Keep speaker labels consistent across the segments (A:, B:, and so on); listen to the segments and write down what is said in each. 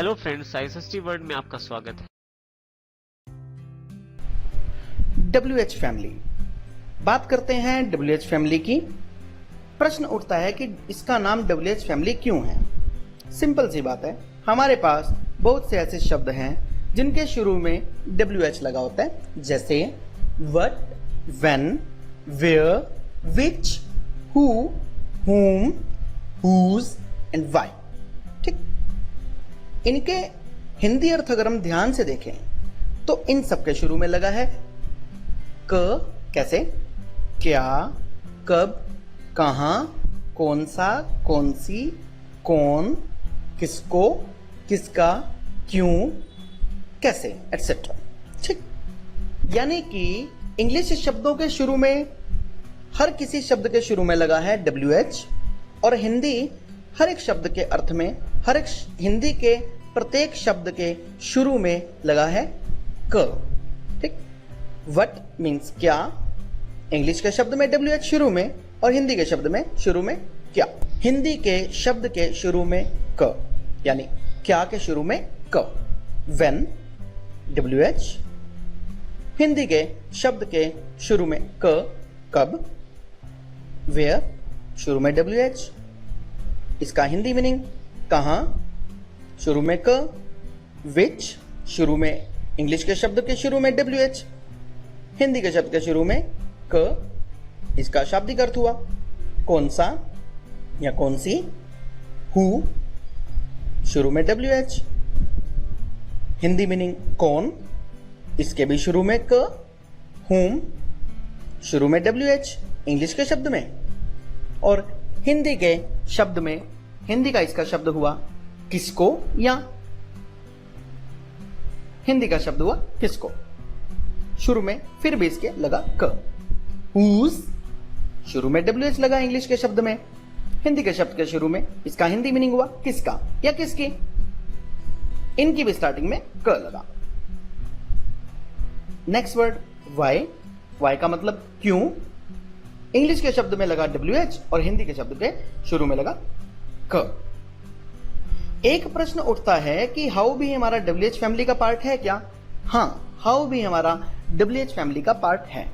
A: Hello friends, ISST word में आपका स्वागत है।
B: WH फैमिली, बात करते हैं WH फैमिली की। प्रश्न उठता है कि इसका नाम WH फैमिली क्यों है। सिंपल सी बात है, हमारे पास बहुत से ऐसे शब्द हैं जिनके शुरू में WH लगा होता है, जैसे what, when, where, which, who, whom, whose and why। ठीक, इनके हिंदी अर्थ अगर हम ध्यान से देखें तो इन सबके शुरू में लगा है क। कैसे? क्या, कब, कहां, कौन सा, कौन सी, कौन, किसको, किसका, क्यों, कैसे, एटसेट्रा। ठीक, यानी कि इंग्लिश शब्दों के शुरू में, हर किसी शब्द के शुरू में लगा है WH, और हिंदी हर एक शब्द के अर्थ में, हर एक हिंदी के प्रत्येक शब्द के शुरू में लगा है क। ठीक, वट मीन्स क्या, इंग्लिश के शब्द में WH शुरू में, और हिंदी के शब्द में शुरू में क्या। हिंदी के शब्द के शुरू में क, यानी क्या के शुरू में क। when, WH, हिंदी के शब्द के शुरू में क, कब। where, शुरू में WH, इसका हिंदी मीनिंग कहां, शुरू में क। which, शुरू में इंग्लिश के शब्द के शुरू में WH, हिंदी के शब्द के शुरू में क, इसका शाब्दिक अर्थ हुआ कौन सा या कौन सी। who, शुरू में WH, हिंदी मीनिंग कौन, इसके भी शुरू में क। whom, शुरू में WH, इंग्लिश के शब्द में, और हिंदी के शब्द में, हिंदी का इसका शब्द हुआ किसको, या हिंदी का शब्द हुआ किसको, शुरू में फिर भी इसके लगा क। whose, शुरू में WH लगा इंग्लिश के शब्द में, हिंदी के शब्द के शुरू में इसका हिंदी मीनिंग हुआ किसका या किसकी, इनकी भी स्टार्टिंग में क लगा। नेक्स्ट वर्ड why, why का मतलब क्यों, इंग्लिश के शब्द में लगा WH और हिंदी के शब्द के शुरू में लगा क। एक प्रश्न उठता है कि हाउ भी हमारा WH फैमिली का पार्ट है क्या? हाँ, हाउ भी हमारा WH फैमिली का पार्ट है।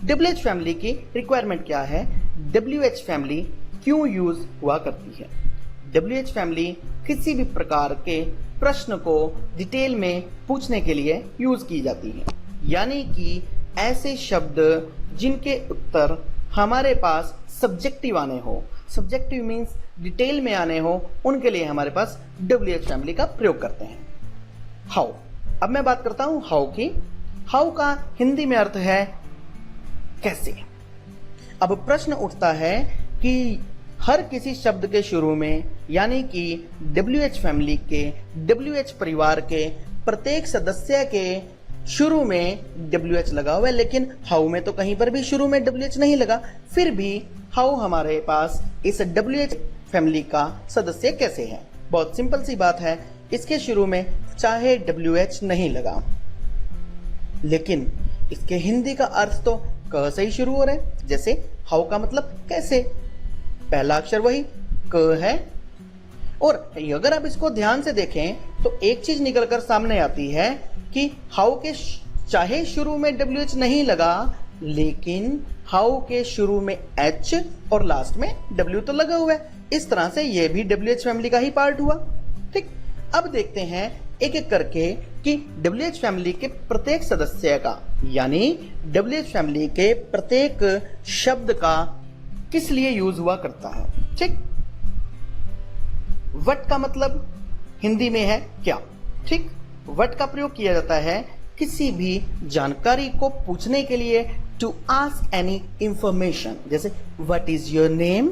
B: WH फैमिली की रिक्वायरमेंट क्या है? WH फैमिली क्यों यूज हुआ करती है? WH फैमिली किसी भी प्रकार के प्रश्न को डिटेल में पूछने के लिए यूज की जाती है, यानी कि ऐसे शब्द जिनके उत्तर हमारे पास सब्जेक्टिव आने हो, सब्जेक्टिव मीन्स डिटेल में आने हो, उनके लिए हमारे पास WH फैमिली का प्रयोग करते हैं। हाउ, अब मैं बात करता हूं हाउ की। हाउ का हिंदी में अर्थ है कैसे। अब प्रश्न उठता है कि हर किसी शब्द के शुरू में, यानी कि WH फैमिली के, WH परिवार के प्रत्येक सदस्य के शुरू में WH लगा हुआ है, लेकिन हाउ में तो कहीं पर भी शुरू में WH नहीं लगा। फिर भी हाउ हमारे पास इस WH फैमिली का सदस्य कैसे है? बहुत सिंपल सी बात है, इसके शुरू में चाहे WH नहीं लगा, लेकिन इसके हिंदी का अर्थ तो क से ही शुरू हो रहा है। जैसे हाउ का मतलब कैसे, पहला अक्षर वही क है। और अगर आप इसको ध्यान से देखें तो एक चीज निकलकर सामने आती है कि हाउ के चाहे शुरू में WH नहीं लगा, लेकिन हाउ के शुरू में H और लास्ट में W तो लगा हुआ है। इस तरह से ये भी WH फैमिली का ही पार्ट हुआ। ठीक, अब देखते हैं एक एक करके कि WH फैमिली के प्रत्येक सदस्य का, यानी WH फैमिली के प्रत्येक शब्द का किस लिए यूज हुआ करता है। ठीक, वट का मतलब हिंदी में है क्या। ठीक, वट का प्रयोग किया जाता है किसी भी जानकारी को पूछने के लिए, टू आस्क एनी इंफॉर्मेशन, जैसे what is your name.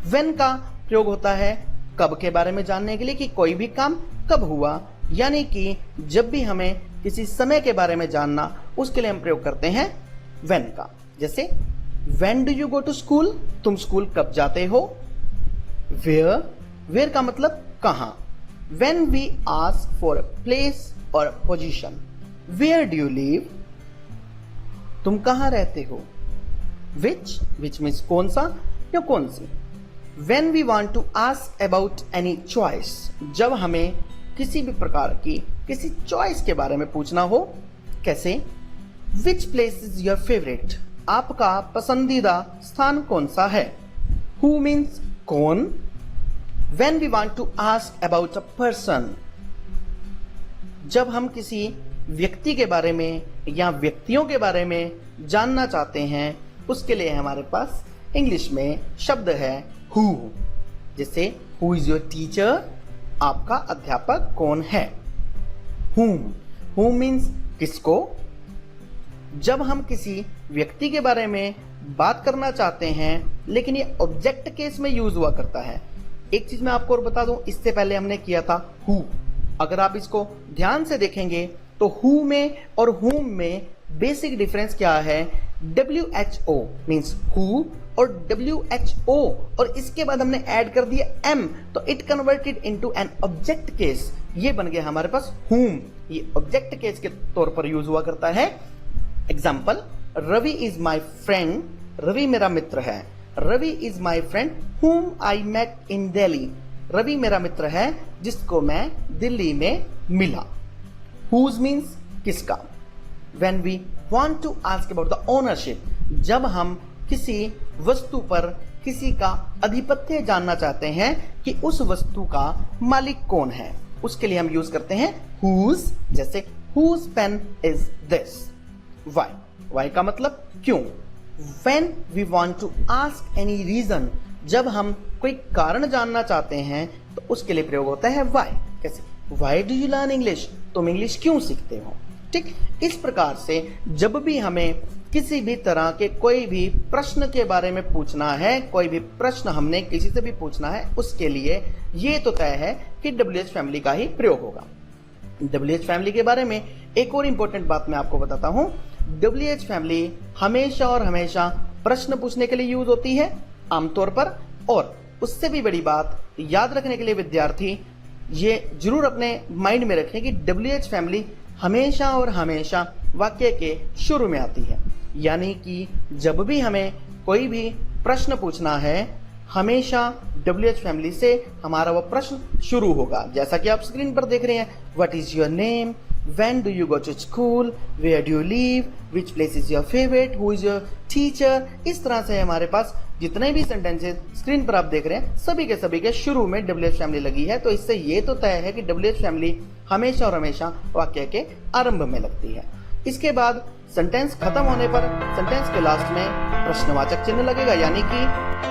B: When का प्रयोग होता है कब के बारे में जानने के लिए, कि कोई भी काम कब हुआ, यानी कि जब भी हमें किसी समय के बारे में जानना, उसके लिए हम प्रयोग करते हैं व्हेन का। जैसे when do you go to school, तुम स्कूल कब जाते हो। वेयर, वेयर का मतलब कहां। When we ask for a place or a position, where do you live? तुम कहां रहते हो। Which means कौन सा या कौन सी। When we want to ask about any choice, जब हमें किसी भी प्रकार की किसी चॉइस के बारे में पूछना हो, कैसे? Which place is your favorite? आपका पसंदीदा स्थान कौन सा है? Who means कौन? When we want to ask about a person, जब हम किसी व्यक्ति के बारे में या व्यक्तियों के बारे में जानना चाहते हैं, उसके लिए हमारे पास इंग्लिश में शब्द है who। जैसे who is your teacher? आपका अध्यापक कौन है? whom means किसको? जब हम किसी व्यक्ति के बारे में बात करना चाहते हैं, लेकिन ये ऑब्जेक्ट केस में यूज हुआ करता है। एक चीज मैं आपको और बता दूं, इससे पहले हमने किया था who। अगर आप इसको ध्यान से देखेंगे तो who में और whom में बेसिक डिफरेंस क्या है? WHO मीन्स who और WHO और इसके बाद हमने ऐड कर दिया M, तो it converted into an object case. ये बन गया हमारे पास whom। ये ऑब्जेक्ट केस के तौर पर यूज हुआ करता है। Example, Ravi is my friend, Ravi मेरा मित्र है। Ravi is my friend whom I met in Delhi, Ravi मेरा मित्र है जिसको मैं दिल्ली में मिला। Whose means किसका। When we want to ask about the ownership, जब हम किसी वस्तु पर किसी का अधिपत्य जानना चाहते हैं कि उस वस्तु का मालिक कौन है, उसके लिए हम यूज करते हैं whose। जैसे whose pen is this? Why का मतलब क्यों। When we want to ask any reason, जब हम कोई कारण जानना चाहते हैं तो उसके लिए प्रयोग होता है why। कैसे? Why do you learn English? तुम इंग्लिश क्यों सीखते हो? ठीक, इस प्रकार से जब भी हमें किसी भी तरह के कोई भी प्रश्न के बारे में पूछना है, कोई भी प्रश्न हमने किसी से भी पूछना है, उसके लिए ये तो तय है कि WH फैमिली का ही प्रयोग होगा। WH फैमिली के बारे में एक और इंपॉर्टेंट बात मैं आपको बताता हूं। WH फैमिली हमेशा और हमेशा प्रश्न पूछने के लिए यूज होती है आमतौर पर, और उससे भी बड़ी बात याद रखने के लिए विद्यार्थी ये जरूर अपने माइंड में रखें कि WH फैमिली हमेशा और हमेशा वाक्य के शुरू में आती है। यानी कि जब भी हमें कोई भी प्रश्न पूछना है, हमेशा WH फैमिली से हमारा वो प्रश्न शुरू होगा। जैसा कि आप स्क्रीन पर देख रहे हैं, what is your name, when do you go to school, where do you live, which place is your favorite, who is your teacher। इस तरह से हमारे पास जितने भी सेंटेंसेस स्क्रीन पर आप देख रहे हैं, सभी के शुरू में WH फैमिली लगी है। तो इससे ये तो तय है कि WH फैमिली हमेशा और हमेशा वाक्य के आरंभ में लगती है। इसके बाद सेंटेंस खत्म होने पर सेंटेंस के लास्ट में प्रश्नवाचक चिन्ह लगेगा, यानी कि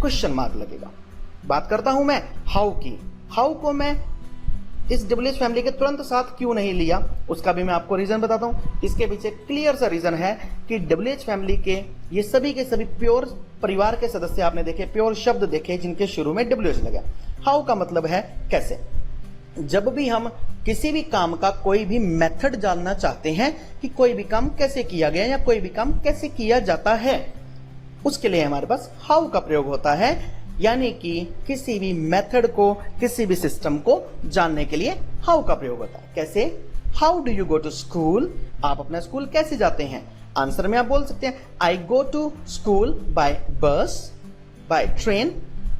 B: क्वेश्चन मार्क लगेगा। बात करता हूं मैं हाउ की। हाउ को मैं इस WH फैमिली के तुरंत साथ क्यों नहीं लिया, उसका भी मैं आपको रीजन बताता हूं। इसके पीछे क्लियर सा रीजन है कि WH फैमिली के ये सभी के सभी प्योर परिवार के सदस्य आपने देखे, प्योर शब्द देखे जिनके शुरू में WH लगा। हाउ का मतलब है कैसे। जब भी हम किसी भी काम का कोई भी मेथड जानना चाहते हैं कि कोई भी काम कैसे किया गया या कोई भी काम कैसे किया जाता है, उसके लिए हमारे पास हाउ का प्रयोग होता है। यानी कि किसी भी मेथड को, किसी भी सिस्टम को जानने के लिए हाउ का प्रयोग होता है। कैसे? How do you go to school, आप अपना स्कूल कैसे जाते हैं। आंसर में आप बोल सकते हैं आई गो टू स्कूल बाय बस, बाय ट्रेन।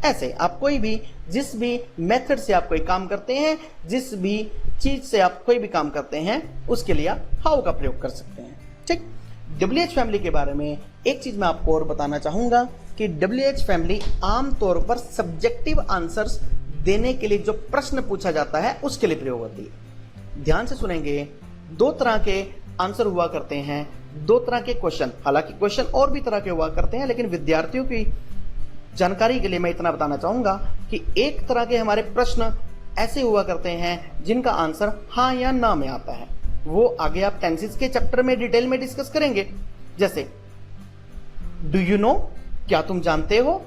B: ऐसे आप कोई भी जिस भी मेथड से आप कोई काम करते हैं, जिस भी चीज से आप कोई भी काम करते हैं, उसके लिए आप हाउ का प्रयोग कर सकते हैं। ठीक। WH फैमिली के बारे में एक चीज मैं आपको और बताना चाहूंगा कि WH फैमिली आमतौर पर सब्जेक्टिव आंसर्स देने के लिए जो प्रश्न पूछा जाता है उसके लिए प्रयोग होती है। ध्यान से सुनेंगे, दो तरह के आंसर हुआ करते हैं, दो तरह के क्वेश्चन। हालांकि क्वेश्चन और भी तरह के हुआ करते हैं, लेकिन विद्यार्थियों की जानकारी के लिए मैं इतना बताना चाहूंगा कि एक तरह के हमारे प्रश्न ऐसे हुआ करते हैं जिनका आंसर हाँ या ना में आता है। वो आगे आप टेंसेस के चैप्टर में डिटेल में डिस्कस करेंगे। जैसे डू यू नो, क्या तुम जानते हो,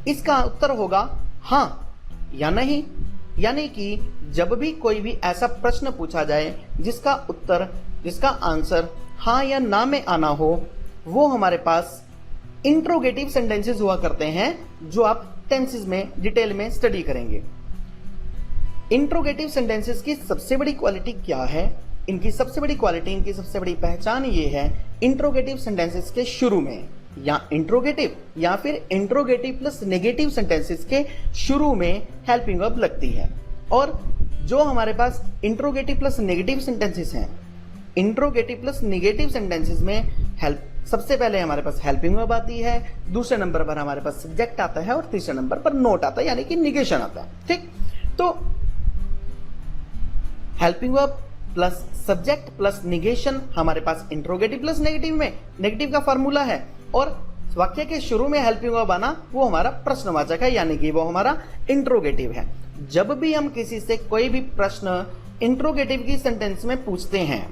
B: इसका उत्तर होगा हाँ या नहीं। यानी कि जब भी कोई भी ऐसा प्रश्न पूछा जाए जिसका आंसर हाँ या ना में आना हो, वो हमारे पास इंट्रोगेटिव सेंटेंसेस हुआ करते हैं, जो आप टेंसेस में डिटेल में स्टडी करेंगे। इंट्रोगेटिव सेंटेंसेस की सबसे बड़ी क्वालिटी क्या है? इनकी सबसे बड़ी पहचान ये है, इंट्रोगेटिव सेंटेंसेस के शुरू में या इंट्रोगेटिव या फिर इंट्रोगेटिव प्लस नेगेटिव सेंटेंसेस के शुरू में हेल्पिंग वर्ब लगती है। और जो हमारे पास इंट्रोगेटिव प्लस नेगेटिव सेंटेंसेस हैं, इंट्रोगेटिव प्लस नेगेटिव सेंटेंसेस में सबसे पहले हमारे पास हेल्पिंग वर्ब आती है, दूसरे नंबर पर हमारे पास सब्जेक्ट आता है और तीसरे नंबर पर नोट आता है, यानी कि निगेशन आता है। ठीक, तो helping verb plus subject plus negation हमारे पास इंट्रोगेटिव प्लस नेगेटिव में नेगेटिव का फॉर्मूला है, और वाक्य के शुरू में हेल्पिंग वर्ब आना वो हमारा प्रश्नवाचक है, यानी कि वो हमारा इंट्रोगेटिव है। जब भी हम किसी से कोई भी प्रश्न इंट्रोगेटिव की सेंटेंस में पूछते हैं,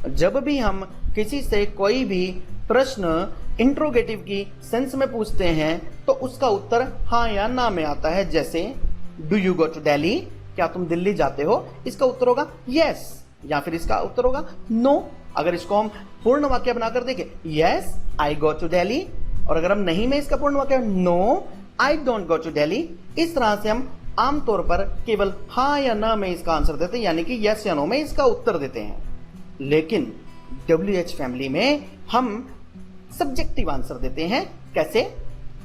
B: जब भी हम किसी से कोई भी प्रश्न इंट्रोगेटिव की सेंस में पूछते हैं, तो उसका उत्तर हाँ या ना में आता है। जैसे do you go to Delhi, क्या तुम दिल्ली जाते हो, इसका उत्तर होगा यस, या फिर इसका उत्तर होगा नो। अगर इसको हम पूर्ण वाक्य बनाकर देखें, yes I go to Delhi, और अगर हम नहीं में इसका पूर्ण वाक्य no I don't go to Delhi, इस तरह से हम आमतौर पर केवल हाँ या ना में इसका आंसर देते हैं, यानी कि यस या नो में इसका उत्तर देते हैं। लेकिन WH फैमिली में हम सब्जेक्टिव आंसर देते हैं। कैसे?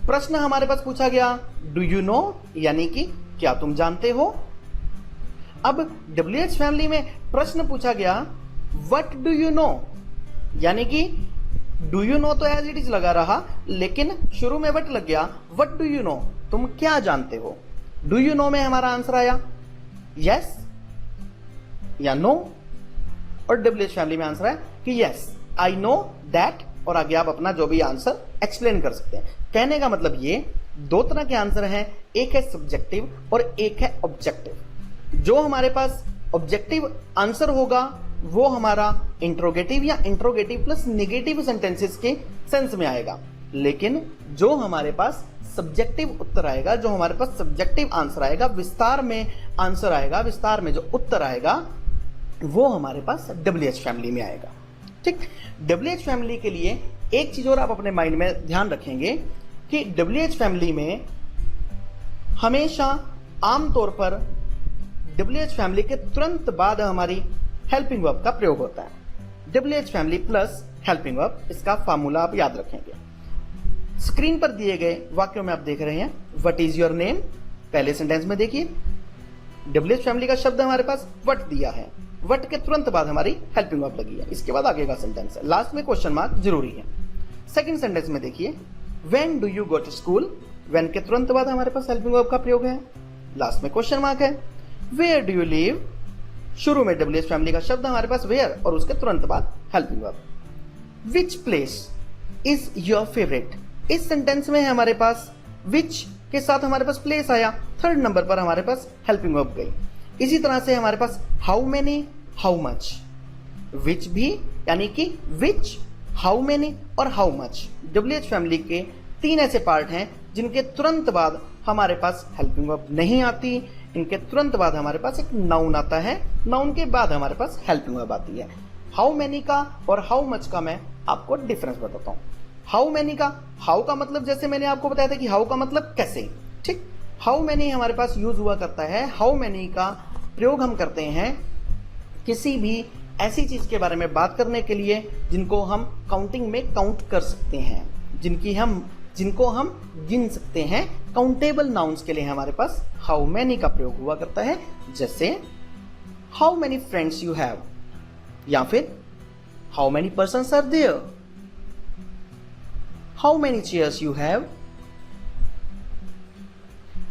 B: प्रश्न हमारे पास पूछा गया डू यू नो, यानी कि क्या तुम जानते हो। अब WH फैमिली में प्रश्न पूछा गया व्हाट डू यू नो, यानी कि डू यू नो तो एज इट इज लगा रहा, लेकिन शुरू में व्हाट लग गया, व्हाट डू यू नो, तुम क्या जानते हो। डू यू नो में हमारा आंसर आया यस या नो, और WH फैमिली में आंसर है कि यस आई नो दैट, और आगे आप अपना जो भी आंसर एक्सप्लेन कर सकते हैं। कहने का मतलब ये दो तरह के आंसर हैं, एक है सब्जेक्टिव और एक है ऑब्जेक्टिव। जो हमारे पास ऑब्जेक्टिव आंसर होगा वो हमारा इंट्रोगेटिव या इंट्रोगेटिव प्लस नेगेटिव सेंटेंसेस के सेंस में आएगा, लेकिन जो हमारे पास सब्जेक्टिव उत्तर आएगा, जो हमारे पास सब्जेक्टिव आंसर आएगा, विस्तार में आंसर आएगा, विस्तार में जो उत्तर आएगा, वो हमारे पास WH फैमिली में आएगा। ठीक, WH फैमिली के लिए एक चीज और आप अपने माइंड में ध्यान रखेंगे कि WH फैमिली में हमेशा आमतौर पर WH फैमिली के तुरंत बाद हमारी हेल्पिंग वर्ब का प्रयोग होता है। WH family plus helping verb, इसका फार्मूला आप याद रखेंगे। स्क्रीन पर दिए गए वाक्यों में आप देख रहे हैं व्हाट इज योर नेम, पहले सेंटेंस में देखिए WH फैमिली का शब्द हमारे पास व्हाट दिया है, व्हाट के तुरंत बाद हमारी हेल्पिंग वर्ब लगी है, इसके बाद आगे का सेंटेंस है, लास्ट में क्वेश्चन मार्क जरूरी है। सेकंड सेंटेंस में देखिए when do you go to school, when के तुरंत बाद हमारे पास हेल्पिंग वर्ब का प्रयोग है, लास्ट में क्वेश्चन मार्क है। वेयर डू यू लिव, शुरू में WH फैमिली का शब्द हमारे पास वेयर, और उसके तुरंत बाद helping verb. Which place is your favourite, इस सेंटेंस में हमारे पास विच के साथ हमारे पास प्लेस आया, थर्ड नंबर पर हमारे पास हेल्पिंग वर्ब गई। इसी तरह से हमारे पास हाउ मेनी, हाउ मच, विच भी यानी कि विच, हाउ मेनी और हाउ मच WH फैमिली के तीन ऐसे पार्ट हैं जिनके तुरंत बाद हमारे पास हेल्पिंग वर्ब नहीं आती। इनके तुरंत बाद हमारे पास एक नाउन आता है, नाउन के बाद हमारे पास हेल्पिंग वर्ब आती है। हाउ मेनी का और हाउ मच का मैं आपको डिफरेंस बताता हूं। हाउ मेनी का, हाउ का मतलब जैसे मैंने आपको बताया था कि हाउ का मतलब कैसे, ठीक, हाउ मेनी हमारे पास यूज हुआ करता है। हाउ मेनी का प्रयोग हम करते हैं किसी भी ऐसी चीज के बारे में बात करने के लिए जिनको हम काउंटिंग में काउंट कर सकते हैं, जिनको हम गिन सकते हैं। काउंटेबल नाउन्स के लिए हमारे पास हाउ मेनी का प्रयोग हुआ करता है, जैसे how many friends you have, या फिर how many persons are there, how many chairs you have.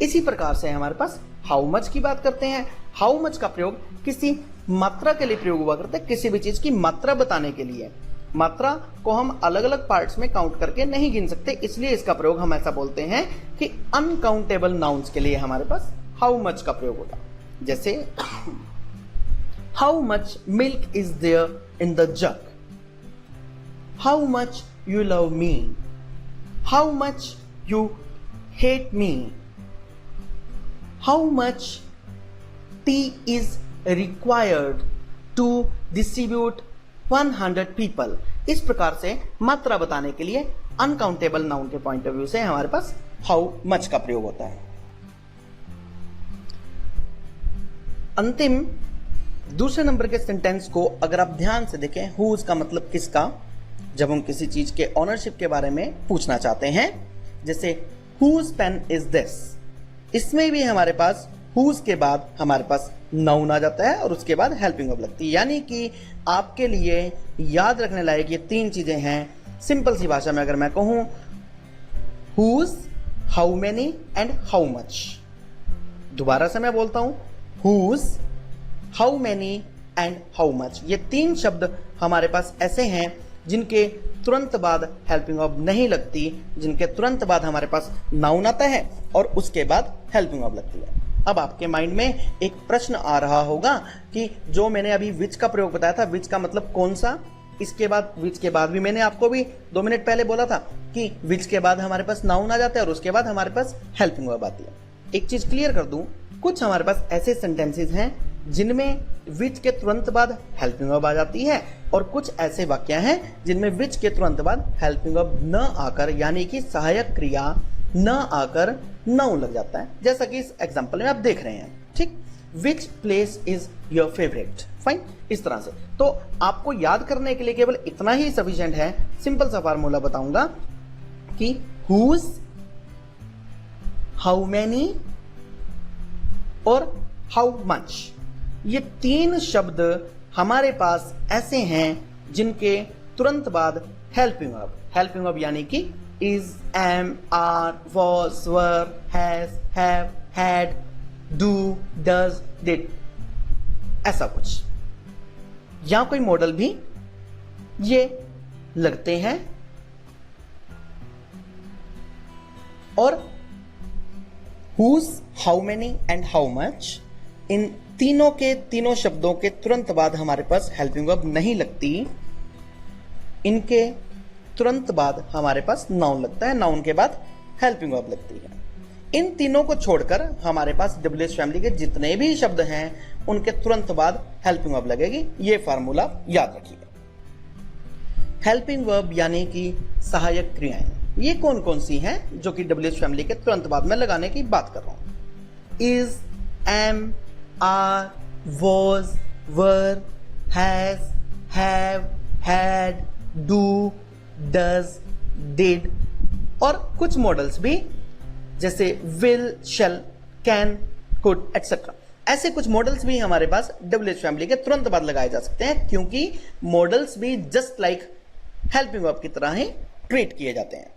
B: इसी प्रकार से हमारे पास हाउ मच की बात करते हैं, हाउ मच का प्रयोग किसी मात्रा के लिए प्रयोग हुआ करता है, किसी भी चीज की मात्रा बताने के लिए। मात्रा को हम अलग अलग पार्ट्स में काउंट करके नहीं गिन सकते, इसलिए इसका प्रयोग हम ऐसा बोलते हैं कि अनकाउंटेबल नाउन्स के लिए हमारे पास हाउ मच का प्रयोग होगा। जैसे how much milk is there in the jug, how much you love me, how much you hate me, how much tea is required to distribute 100 people। इस प्रकार से मात्रा बताने के लिए अनकाउंटेबल नाउन के पॉइंट ऑफ व्यू से हमारे पास हाउ मच का प्रयोग होता है। अंतिम दूसरे नंबर के सेंटेंस को अगर आप ध्यान से देखें, हुज का मतलब किसका, जब हम किसी चीज के ऑनरशिप के बारे में पूछना चाहते हैं, जैसे हुज पेन इज दिस, इसमें भी हमारे पास हुज के बाद हमारे पास नाउन आ जाता है और उसके बाद हेल्पिंग वर्ब लगती है। यानी कि आपके लिए याद रखने लायक ये तीन चीजें हैं। सिंपल सी भाषा में अगर मैं कहूं, whose, how many and how much. दोबारा से मैं बोलता हूं, whose, how many and how much. ये तीन शब्द हमारे पास ऐसे हैं जिनके तुरंत बाद हेल्पिंग वर्ब नहीं लगती, जिनके तुरंत बाद हमारे पास नाउन आता है और उसके बाद हेल्पिंग वर्ब लगती है। अब आपके माइंड में एक प्रश्न आ रहा होगा कि जो मैंने अभी विच का प्रयोग बताया था, विच का मतलब कौन सा, इसके बाद विच के बाद भी मैंने आपको भी 2 मिनट पहले बोला था कि विच के बाद हमारे पास नाउन आ जाता है और उसके बाद हमारे पास हेल्पिंग वर्ब आती है। एक चीज क्लियर कर दूं, कुछ हमारे पास ऐसे सेंटेंसेस हैं जिनमें विच के तुरंत बाद हेल्पिंग वर्ब आ जाती है और कुछ ऐसे वाक्य हैं जिनमें विच के तुरंत बाद हेल्पिंग वर्ब न आकर, यानी कि सहायक क्रिया न आकर नाउन लग जाता है, जैसा कि इस एग्जांपल में आप देख रहे हैं। ठीक, which place is your favourite, fine, इस तरह से। तो आपको याद करने के लिए केवल इतना ही सफिशिएंट है। सिंपल सा फार्मूला बताऊंगा कि हुज, हाउ मेनी और हाउ मच, ये तीन शब्द हमारे पास ऐसे हैं जिनके तुरंत बाद हेल्पिंग वर्ब यानी कि is, am, are, was, were, has, have, had, do, does, did, ऐसा कुछ, या कोई मॉडल भी ये लगते हैं। और whose, how many and how much, इन तीनों शब्दों के तुरंत बाद हमारे पास हेल्पिंग वर्ब नहीं लगती, इनके तुरंत बाद हमारे पास नाउन लगता है, नाउन के बाद हेल्पिंग वर्ब लगती है। इन तीनों को छोड़कर हमारे पास डब्ल्यूएच फैमिली के जितने भी शब्द हैं उनके तुरंत बाद हेल्पिंग वर्ब लगेगी। ये फार्मूला याद रखिए। हेल्पिंग वर्ब यानी कि सहायक क्रियाएं, ये कौन कौन सी हैं जो कि डब्ल्यूएच फैमिली के तुरंत बाद में लगाने की बात कर रहा हूं। Is, am, are, was, were, has, have, had, do, does, did, और कुछ मॉडल्स भी जैसे will, shall, can, could, etcetera. ऐसे कुछ मॉडल्स भी हमारे पास डब्ल्यूएच फैमिली के तुरंत बाद लगाए जा सकते हैं, क्योंकि मॉडल्स भी जस्ट लाइक हेल्पिंग वर्ब की तरह ही ट्रीट किए जाते हैं।